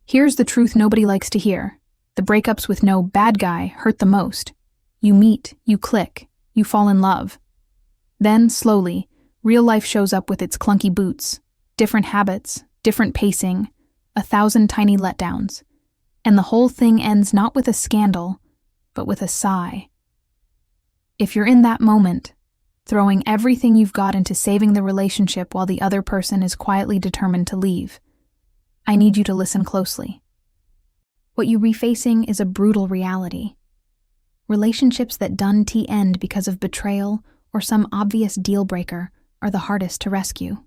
Here's the truth nobody likes to hear. The breakups with no bad guy hurt the most. You meet, you click, you fall in love. Then, slowly, real life shows up with its clunky boots, different habits, different pacing, 1,000 tiny letdowns. And the whole thing ends not with a scandal, but with a sigh. If you're in that moment, throwing everything you've got into saving the relationship while the other person is quietly determined to leave, I need you to listen closely. What you're refacing is a brutal reality. Relationships that end because of betrayal or some obvious deal breaker are the hardest to rescue.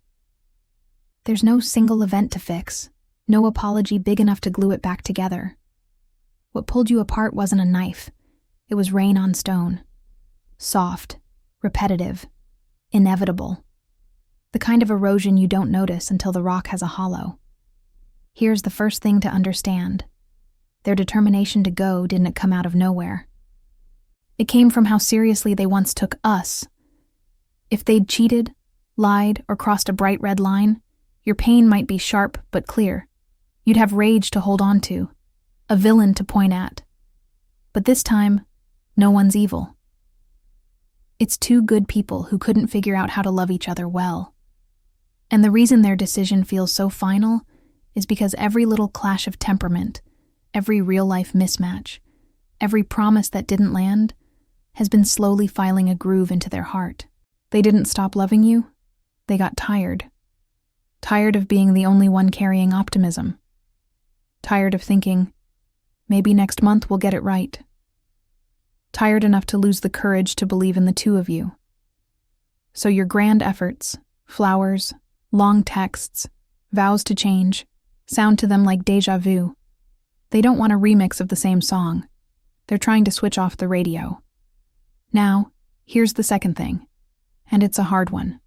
There's no single event to fix, no apology big enough to glue it back together. What pulled you apart wasn't a knife, it was rain on stone. Soft, repetitive, inevitable. The kind of erosion you don't notice until the rock has a hollow. Here's the first thing to understand. Their determination to go didn't come out of nowhere. It came from how seriously they once took us. If they'd cheated, lied, or crossed a bright red line, your pain might be sharp but clear. You'd have rage to hold on to, a villain to point at. But this time, no one's evil. It's two good people who couldn't figure out how to love each other well. And the reason their decision feels so final is because every little clash of temperament, every real-life mismatch, every promise that didn't land, has been slowly filing a groove into their heart. They didn't stop loving you, they got tired. Tired of being the only one carrying optimism. Tired of thinking, maybe next month we'll get it right. Tired enough to lose the courage to believe in the two of you. So your grand efforts, flowers, long texts, vows to change, sound to them like déjà vu. They don't want a remix of the same song. They're trying to switch off the radio. Now, here's the second thing, and it's a hard one.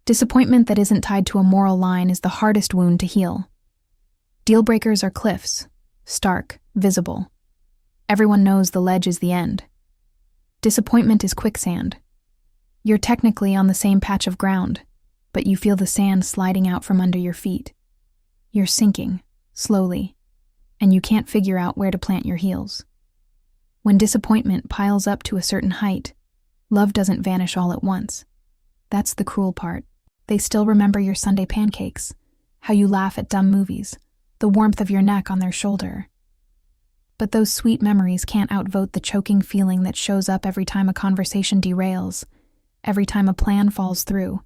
Disappointment that isn't tied to a moral line is the hardest wound to heal. Deal breakers are cliffs, stark, visible. Everyone knows the ledge is the end. Disappointment is quicksand. You're technically on the same patch of ground, but you feel the sand sliding out from under your feet. You're sinking, slowly, and you can't figure out where to plant your heels. When disappointment piles up to a certain height, love doesn't vanish all at once. That's the cruel part. They still remember your Sunday pancakes, how you laugh at dumb movies, the warmth of your neck on their shoulder. But those sweet memories can't outvote the choking feeling that shows up every time a conversation derails, every time a plan falls through,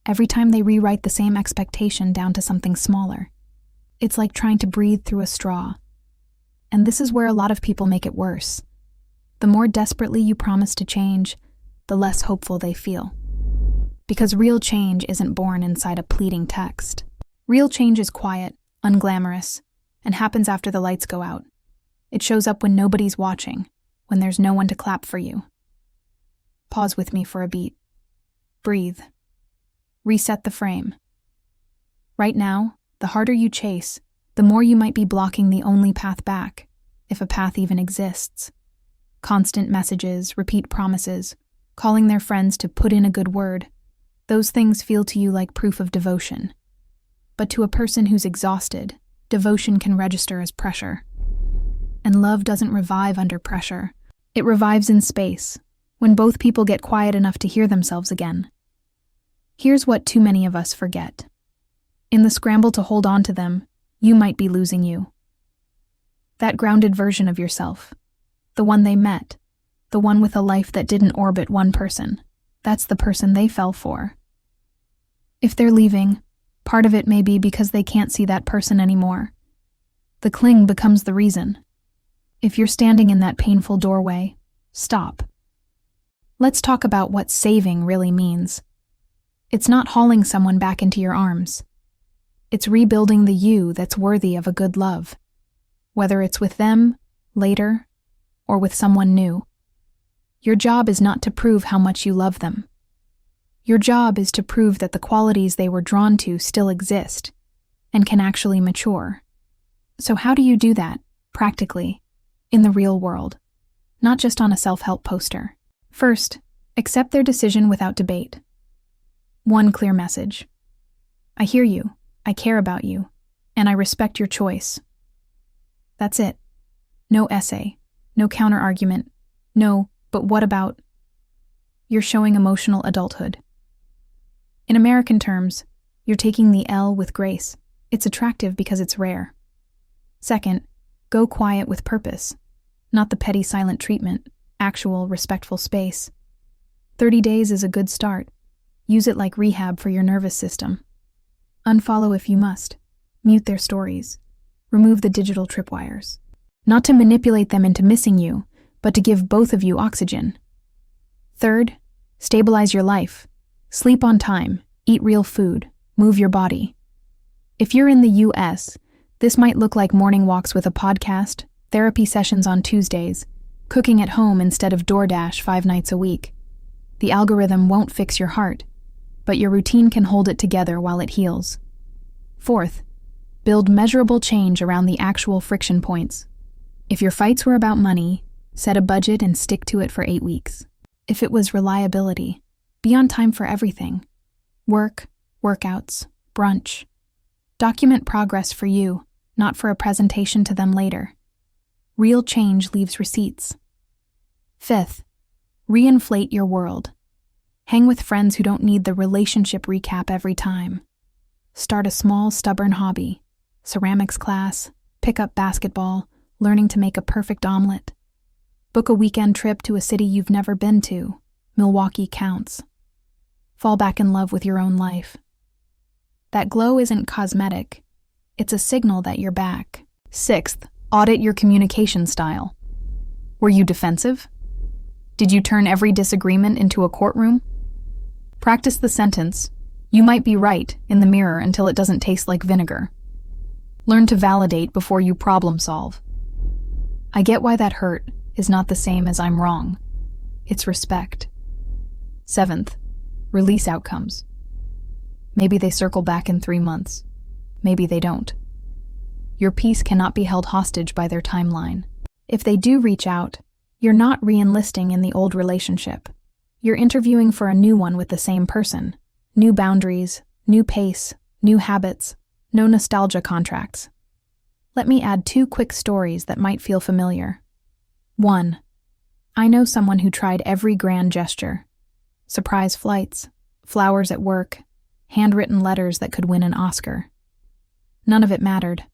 every time they rewrite the same expectation down to something smaller. It's like trying to breathe through a straw. And this is where a lot of people make it worse. The more desperately you promise to change, the less hopeful they feel. Because real change isn't born inside a pleading text. Real change is quiet, unglamorous, and happens after the lights go out. It shows up when nobody's watching, when there's no one to clap for you. Pause with me for a beat. Breathe. Reset the frame. Right now, the harder you chase, the more you might be blocking the only path back, if a path even exists. Constant messages, repeat promises, calling their friends to put in a good word. Those things feel to you like proof of devotion. But to a person who's exhausted, devotion can register as pressure. And love doesn't revive under pressure. It revives in space, when both people get quiet enough to hear themselves again. Here's what too many of us forget. In the scramble to hold on to them, you might be losing you. That grounded version of yourself. The one they met. The one with a life that didn't orbit one person. That's the person they fell for. If they're leaving, part of it may be because they can't see that person anymore. The cling becomes the reason. If you're standing in that painful doorway, stop. Let's talk about what saving really means. It's not hauling someone back into your arms. It's rebuilding the you that's worthy of a good love. Whether it's with them, later, or with someone new. Your job is not to prove how much you love them. Your job is to prove that the qualities they were drawn to still exist and can actually mature. So how do you do that, practically, in the real world, not just on a self-help poster? First, accept their decision without debate. One clear message. I hear you, I care about you, and I respect your choice. That's it. No essay, no counter-argument, no, but what about? You're showing emotional adulthood. In American terms, you're taking the L with grace. It's attractive because it's rare. Second, go quiet with purpose. Not the petty silent treatment, actual respectful space. 30 days is a good start. Use it like rehab for your nervous system. Unfollow if you must. Mute their stories. Remove the digital tripwires. Not to manipulate them into missing you, but to give both of you oxygen. Third, stabilize your life. Sleep on time, eat real food, move your body. If you're in the US, this might look like morning walks with a podcast, therapy sessions on Tuesdays, cooking at home instead of DoorDash 5 nights a week. The algorithm won't fix your heart, but your routine can hold it together while it heals. Fourth, build measurable change around the actual friction points. If your fights were about money, set a budget and stick to it for 8 weeks. If it was reliability, be on time for everything. Work, workouts, brunch. Document progress for you, not for a presentation to them later. Real change leaves receipts. Fifth, reinflate your world. Hang with friends who don't need the relationship recap every time. Start a small, stubborn hobby. Ceramics class, pick up basketball, learning to make a perfect omelet. Book a weekend trip to a city you've never been to. Milwaukee counts. Fall back in love with your own life. That glow isn't cosmetic. It's a signal that you're back. Sixth, audit your communication style. Were you defensive? Did you turn every disagreement into a courtroom? Practice the sentence, "You might be right," in the mirror until it doesn't taste like vinegar. Learn to validate before you problem solve. "I get why that hurt" is not the same as "I'm wrong." It's respect. Seventh, release outcomes. Maybe they circle back in 3 months. Maybe they don't. Your peace cannot be held hostage by their timeline. If they do reach out, you're not re-enlisting in the old relationship. You're interviewing for a new one with the same person. New boundaries, new pace, new habits, no nostalgia contracts. Let me add 2 quick stories that might feel familiar. 1. I know someone who tried every grand gesture. Surprise flights, flowers at work, handwritten letters that could win an Oscar. None of it mattered.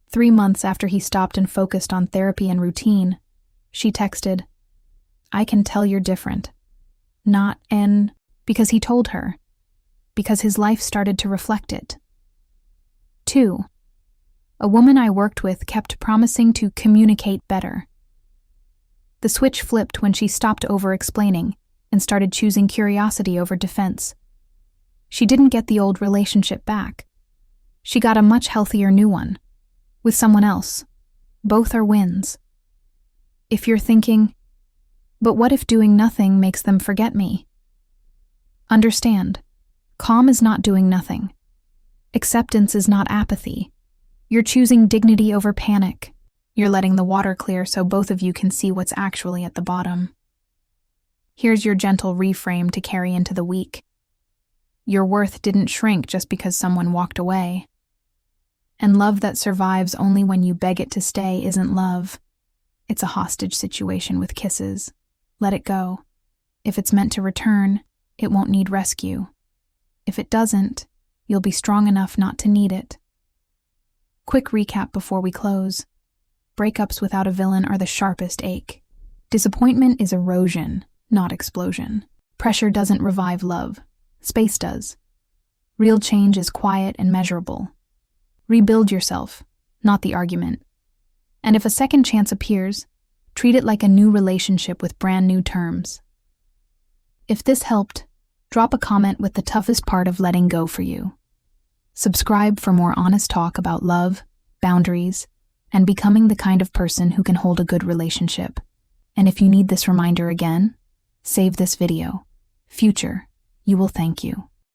3 months after he stopped and focused on therapy and routine, she texted, "I can tell you're different." Not N, because he told her. Because his life started to reflect it. 2. A woman I worked with kept promising to communicate better. The switch flipped when she stopped over-explaining and started choosing curiosity over defense. She didn't get the old relationship back. She got a much healthier new one. With someone else. Both are wins. If you're thinking, but what if doing nothing makes them forget me? Understand, calm is not doing nothing. Acceptance is not apathy. You're choosing dignity over panic. You're letting the water clear so both of you can see what's actually at the bottom. Here's your gentle reframe to carry into the week. Your worth didn't shrink just because someone walked away. And love that survives only when you beg it to stay isn't love. It's a hostage situation with kisses. Let it go. If it's meant to return, it won't need rescue. If it doesn't, you'll be strong enough not to need it. Quick recap before we close. Breakups without a villain are the sharpest ache. Disappointment is erosion, not explosion. Pressure doesn't revive love. Space does. Real change is quiet and measurable. Rebuild yourself, not the argument. And if a second chance appears, treat it like a new relationship with brand new terms. If this helped, drop a comment with the toughest part of letting go for you. Subscribe for more honest talk about love, boundaries, and becoming the kind of person who can hold a good relationship. And if you need this reminder again, save this video. Future, you will thank you.